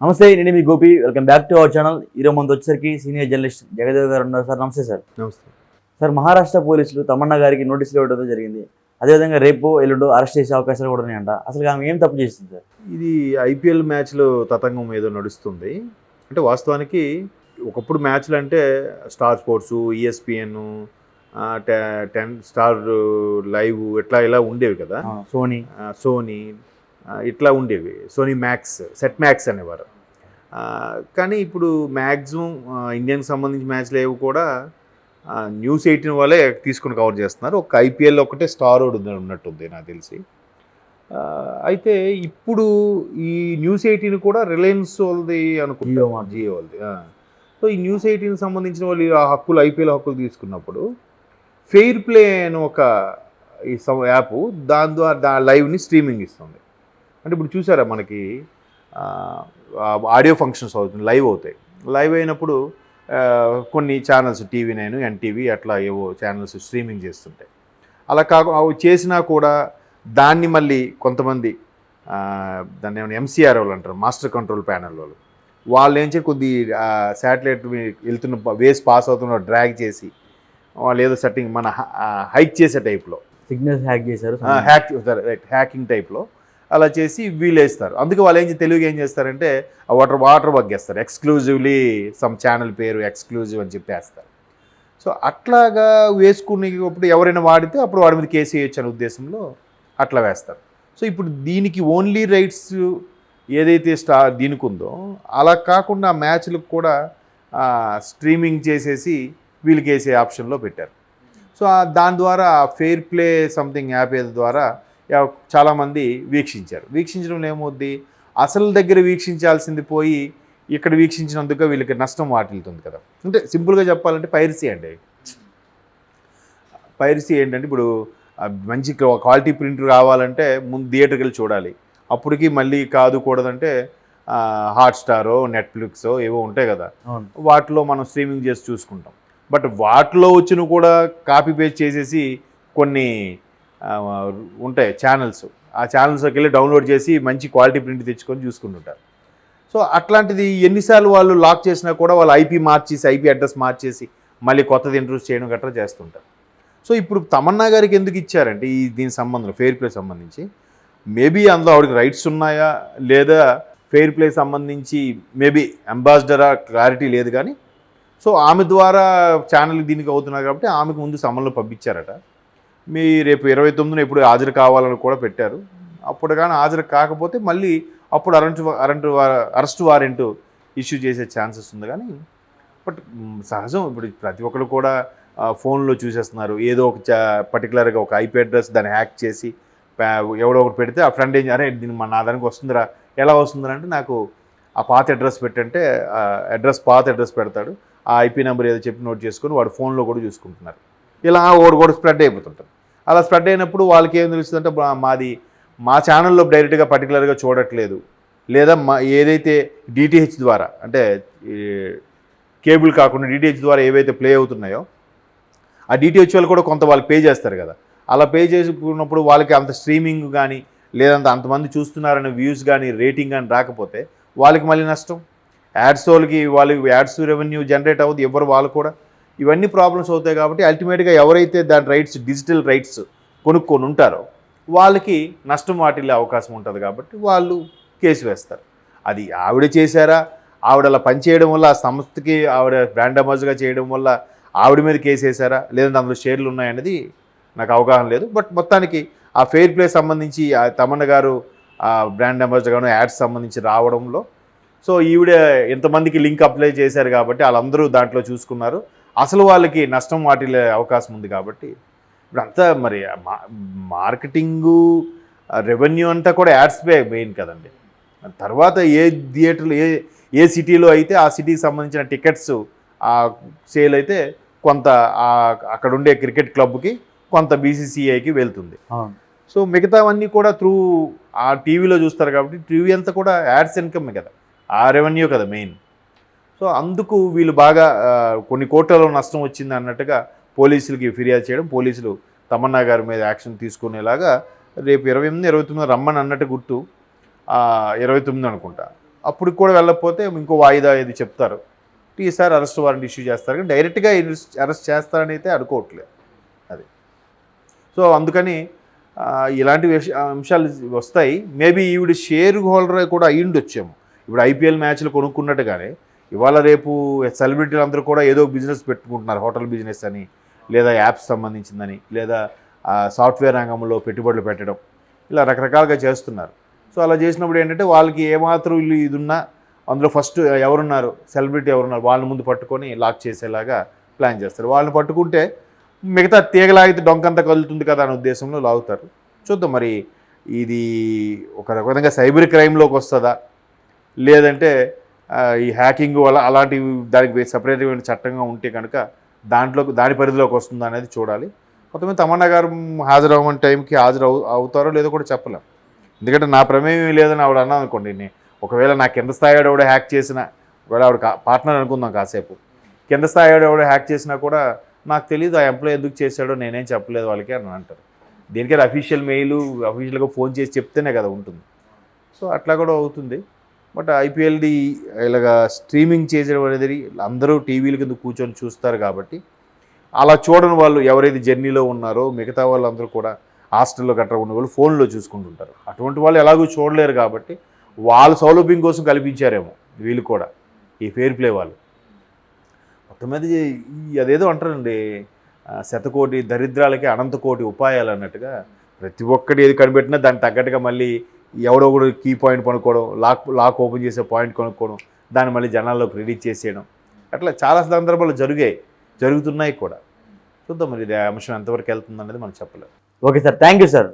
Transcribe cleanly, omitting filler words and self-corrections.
నమస్తే, నేను మీ Gopi. Welcome back to our channel. ఈరోజు ముందు వచ్చేసరికి సీనియర్ జర్నలిస్ట్ జగదేవ్ గారు ఉన్నారు. సార్ నమస్తే. సార్ నమస్తే సార్, మహారాష్ట్ర పోలీసులు తమన్నా గారికి నోటీసులు ఇవ్వడం జరిగింది. అదేవిధంగా రేపు ఎల్లుండో అరెస్ట్ చేసే అవకాశాలు కూడా ఉన్నాయంట. అసలు ఆమె ఏం తప్పు చేస్తుంది సార్? ఇది ఐపీఎల్ మ్యాచ్లో తతంగం ఏదో నడుస్తుంది. అంటే వాస్తవానికి ఒకప్పుడు మ్యాచ్లు అంటే star sports, ESPN, 10 star live ఇలా ఉండేవి కదా. సోనీ ఇట్లా ఉండేవి. సోనీ మ్యాక్స్, సెట్ మ్యాక్స్ అనేవారు. కానీ ఇప్పుడు మ్యాక్సిమం ఇండియాకి సంబంధించిన మ్యాచ్లు ఏవి కూడా న్యూస్ 18 వాళ్ళే తీసుకుని కవర్ చేస్తున్నారు. ఒక ఐపీఎల్ ఒకటే స్టార్ ఉన్నట్టుంది నాకు తెలిసి. అయితే ఇప్పుడు ఈ న్యూస్ 18 కూడా రిలయన్స్ వాళ్ళది అనుకుంటా, జియో వాళ్ళది. సో ఈ న్యూస్ 18 సంబంధించిన వాళ్ళు ఆ హక్కులు, ఐపీఎల్ హక్కులు తీసుకున్నప్పుడు ఫెయిర్ ప్లే అని ఒక ఈ యాప్ దాని ద్వారా లైవ్ని స్ట్రీమింగ్ ఇస్తుంది. అంటే ఇప్పుడు చూసారా, మనకి ఆడియో ఫంక్షన్స్ అవుతుంది, లైవ్ అవుతాయి. లైవ్ అయినప్పుడు కొన్ని ఛానల్స్, TV9, ఎన్టీవీ అట్లా ఏవో ఛానల్స్ స్ట్రీమింగ్ చేస్తుంటాయి. అలా అవి చేసినా కూడా దాన్ని మళ్ళీ కొంతమంది దాన్ని ఏమైనా MCR వాళ్ళు అంటారు, మాస్టర్ కంట్రోల్ ప్యానల్ వాళ్ళు ఏం చేసి కొద్ది శాటిలైట్ వెళ్తున్న వేస్ పాస్ అవుతున్న డ్రాగ్ చేసి వాళ్ళు ఏదో సెట్టింగ్ మన హైక్ చేసే టైప్లో సిగ్నల్స్ హ్యాక్ చేశారు, హ్యాకింగ్ టైప్లో అలా చేసి వీలేస్తారు. అందుకే వాళ్ళు తెలుగుగా ఏం చేస్తారంటే వాటర్ బగ్గేస్తారు, ఎక్స్క్లూజివ్లీ సమ్ ఛానల్ పేరు ఎక్స్క్లూజివ్ అని చెప్పేస్తారు. సో అట్లాగా వేసుకునేటప్పుడు ఎవరైనా వాడితే అప్పుడు వాడి మీద కేసు వేయచ్చు అనే ఉద్దేశంలో అట్లా వేస్తారు. సో ఇప్పుడు దీనికి ఓన్లీ రైట్స్ ఏదైతే దీనికి ఉందో అలా కాకుండా మ్యాచ్లకు కూడా స్ట్రీమింగ్ చేసేసి వీళ్ళకి వేసే ఆప్షన్లో పెట్టారు. సో దాని ద్వారా ఫెయిర్ ప్లే సంథింగ్ యాప్ ద్వారా చాలామంది వీక్షించడం ఏమవుద్ది, అసలు దగ్గర వీక్షించాల్సింది పోయి ఇక్కడ వీక్షించినందుకు వీళ్ళకి నష్టం వాటిల్తుంది కదా. అంటే సింపుల్గా చెప్పాలంటే పైరసీ అండి. పైరసీ ఏంటంటే ఇప్పుడు మంచి క్వాలిటీ ప్రింట్ రావాలంటే ముందు థియేటర్కి వెళ్ళి చూడాలి. అప్పటికి మళ్ళీ కూడదంటే హాట్స్టారో, నెట్ఫ్లిక్సో ఏవో ఉంటాయి కదా, వాటిలో మనం స్ట్రీమింగ్ చేసి చూసుకుంటాం. బట్ వాటిలో వచ్చిన కూడా కాపీ పేస్ట్ చేసేసి కొన్ని ఉంటాయి ఛానల్స్, ఆ ఛానల్స్కి వెళ్ళి డౌన్లోడ్ చేసి మంచి క్వాలిటీ ప్రింట్ తెచ్చుకొని చూసుకుంటుంటారు. సో అట్లాంటిది ఎన్నిసార్లు వాళ్ళు లాక్ చేసినా కూడా వాళ్ళు ఐపీ అడ్రస్ మార్చేసి మళ్ళీ కొత్తది ఇంట్రొడ్యూస్ చేయడం గట్రా చేస్తుంటారు. సో ఇప్పుడు తమన్నా గారికి ఎందుకు ఇచ్చారంటే దీని సంబంధం ఫెయిర్ ప్లే సంబంధించి మేబీ అందులో ఆవిడకి రైట్స్ ఉన్నాయా లేదా ఫెయిర్ ప్లే సంబంధించి మేబీ అంబాసిడరా క్లారిటీ లేదు. కానీ సో ఆమె ద్వారా ఛానల్ దీనికి అవుతున్నారు కాబట్టి ఆమెకు ముందు సమన్లో పంపించారట. మీ రేపు 29న ఎప్పుడు హాజరు కావాలని కూడా పెట్టారు. అప్పుడు కానీ హాజరు కాకపోతే మళ్ళీ అప్పుడు అరెస్ట్ వారెంట్ ఇష్యూ చేసే ఛాన్సెస్ ఉంది. కానీ బట్ సహజం, ఇప్పుడు ప్రతి ఒక్కరు కూడా ఫోన్లో చూసేస్తున్నారు. ఏదో ఒక పర్టికులర్గా ఒక IP అడ్రస్ దాన్ని హ్యాక్ చేసి ఎవడో ఒకటి పెడితే ఆ ఫ్రెండ్ ఏం అరే దీన్ని నా దానికి వస్తుందిరా, ఎలా వస్తుందిరా అంటే నాకు ఆ పాత అడ్రస్ పెట్టంటే పాత అడ్రస్ పెడతాడు, ఆ IP నెంబర్ ఏదో చెప్పి నోట్ చేసుకొని వాడు ఫోన్లో కూడా చూసుకుంటున్నారు. ఇలా ఓడి కూడా స్ప్రెడ్ అయిపోతుంటారు. అలా స్ప్రెడ్ అయినప్పుడు వాళ్ళకి ఏం తెలుస్తుందంటే మా ఛానల్లో డైరెక్ట్గా పర్టికులర్గా చూడట్లేదు, లేదా ఏదైతే DTH ద్వారా అంటే కేబుల్ కాకుండా DTH ద్వారా ఏవైతే ప్లే అవుతున్నాయో ఆ DTH వాళ్ళు కూడా కొంత వాళ్ళకి పే చేస్తారు కదా. అలా పే చేసుకున్నప్పుడు వాళ్ళకి అంత స్ట్రీమింగ్ కానీ లేదంత అంతమంది చూస్తున్నారనే వ్యూస్ కానీ రేటింగ్ కానీ రాకపోతే వాళ్ళకి మళ్ళీ నష్టం. వాళ్ళకి యాడ్స్ రెవెన్యూ జనరేట్ అవ్వదు ఎవరు, వాళ్ళు కూడా ఇవన్నీ ప్రాబ్లమ్స్ అవుతాయి. కాబట్టి అల్టిమేట్గా ఎవరైతే దాని రైట్స్, డిజిటల్ రైట్స్ కొనుక్కొని ఉంటారో వాళ్ళకి నష్టం వాటిల్లే అవకాశం ఉంటుంది. కాబట్టి వాళ్ళు కేసు వేస్తారు. అది ఆవిడ చేశారా, ఆవిడ అలా పనిచేయడం వల్ల ఆ సంస్థకి ఆవిడ బ్రాండ్ అంబాసిడర్గా చేయడం వల్ల ఆవిడ మీద కేసు వేశారా, లేదంటే అందులో షేర్లు ఉన్నాయనేది నాకు అవగాహన లేదు. బట్ మొత్తానికి ఆ ఫెయిర్ ప్లే సంబంధించి తమన్నా గారు బ్రాండ్ అంబాసిడర్గాను యాడ్స్ సంబంధించి రావడంలో సో ఈవిడ ఎంతమందికి లింక్ అప్లై చేశారు కాబట్టి వాళ్ళందరూ దాంట్లో చూసుకున్నారు. అసలు వాళ్ళకి నష్టం వాటిల్లే అవకాశం ఉంది. కాబట్టి ఇప్పుడు అంతా మరి మార్కెటింగు, రెవెన్యూ అంతా కూడా యాడ్స్పే మెయిన్ కదండి. తర్వాత ఏ థియేటర్లు ఏ సిటీలో అయితే ఆ సిటీకి సంబంధించిన టికెట్స్ సేల్ అయితే కొంత అక్కడ ఉండే క్రికెట్ క్లబ్కి, కొంత BCCIకి వెళ్తుంది. సో మిగతావన్నీ కూడా త్రూ ఆ టీవీలో చూస్తారు కాబట్టి టీవీ అంతా కూడా యాడ్స్ ఇన్కమే కదా, ఆ రెవెన్యూ కదా మెయిన్. సో అందుకు వీళ్ళు బాగా కొన్ని కోట్లలో నష్టం వచ్చింది అన్నట్టుగా పోలీసులకి ఫిర్యాదు చేయడం, పోలీసులు తమన్నా గారి మీద యాక్షన్ తీసుకునేలాగా రేపు 28, 29 రమ్మని అన్నట్టు గుర్తు, 29 అనుకుంటా అప్పుడు కూడా వెళ్ళకపోతే ఇంకో వాయిదా ఇది చెప్తారు, ఈసారి అరెస్ట్ వారెంట్ ఇష్యూ చేస్తారు, కానీ డైరెక్ట్గా అరెస్ట్ చేస్తారని అయితే అనుకోవట్లేదు అది. సో అందుకని ఇలాంటి అంశాలు వస్తాయి. మేబీ ఈవిడ షేర్ హోల్డర్ కూడా అయ్యి ఉండొచ్చేమో. ఇప్పుడు ఐపీఎల్ మ్యాచ్లు కొనుక్కున్నట్టుగానే ఇవాళ రేపు సెలబ్రిటీలు అందరూ కూడా ఏదో బిజినెస్ పెట్టుకుంటున్నారు, హోటల్ బిజినెస్ అని, లేదా యాప్స్ సంబంధించిందని, లేదా సాఫ్ట్వేర్ రంగంలో పెట్టుబడులు పెట్టడం, ఇలా రకరకాలుగా చేస్తున్నారు. సో అలా చేసినప్పుడు ఏంటంటే వాళ్ళకి ఏమాత్రం ఇది ఉన్నా అందులో ఫస్ట్ ఎవరున్నారు, సెలబ్రిటీ ఎవరున్నారు, వాళ్ళని ముందు పట్టుకొని లాక్ చేసేలాగా ప్లాన్ చేస్తారు. వాళ్ళని పట్టుకుంటే మిగతా తీగలాగితే డొంకంతా కలుగుతుంది కదా అనే ఉద్దేశంలో లాగుతారు. చూద్దాం మరి ఇది ఒక రకంగా సైబర్ క్రైమ్లోకి వస్తుందా, లేదంటే ఈ హ్యాకింగ్ వల్ల అలాంటి దానికి సపరేట్మైన చట్టంగా ఉంటే కనుక దాని పరిధిలోకి వస్తుందా అనేది చూడాలి. మొత్తమే తమన్నా గారు హాజరవ్వని టైంకి అవుతారో లేదో కూడా చెప్పలేం. ఎందుకంటే నా ప్రమేయం లేదని ఆవిడ అన్నా అనుకోండి, ఒకవేళ నా కింద స్థాయి ఎవడో హ్యాక్ చేసినా, ఒకవేళ ఆవిడ పార్ట్నర్ అనుకుందాం కాసేపు, కింద స్థాయి ఎవడో హ్యాక్ చేసినా కూడా నాకు తెలియదు ఆ ఎంప్లాయీ ఎందుకు చేశాడో, నేనేం చెప్పలేదు వాళ్ళకి అని అంటారు. దీనికైనా అఫీషియల్ మెయిల్ అఫీషియల్గా ఫోన్ చేసి చెప్తేనే కదా ఉంటుంది. సో అట్లా కూడా అవుతుంది. బట్ ఐపీఎల్ది ఇలాగా స్ట్రీమింగ్ చేసేయడం అనేది అందరూ టీవీల కింద కూర్చొని చూస్తారు కాబట్టి, అలా చూడని వాళ్ళు ఎవరైతే జర్నీలో ఉన్నారో మిగతా వాళ్ళందరూ కూడా హాస్టల్లో గట్రా ఉన్న వాళ్ళు ఫోన్లో చూసుకుంటుంటారు. అటువంటి వాళ్ళు ఎలాగూ చూడలేరు కాబట్టి వాళ్ళ సౌలభ్యం కోసం కల్పించారేమో వీళ్ళు కూడా, ఈ ఫెయిర్ ప్లే వాళ్ళు. మొత్తం మీద అదేదో అంటారండి, శతకోటి దరిద్రాలకి అనంతకోటి ఉపాయాలు అన్నట్టుగా ప్రతి ఒక్కటి ఏది కనిపెట్టినా దానికి తగ్గట్టుగా మళ్ళీ ఎవడో కూడా కీ పాయింట్ కొనుక్కోవడం, లాక్ ఓపెన్ చేసే పాయింట్ కొనుక్కోవడం, దాన్ని మళ్ళీ జనాల్లోకి రిలీజ్ చేసేయడం, అట్లా చాలా సందర్భాలు జరుగుతున్నాయి కూడా. చూద్దాం మరి ఇది అంశం ఎంతవరకు వెళ్తుంది అనేది మనం చెప్పలేము. Okay sir, thank you sir.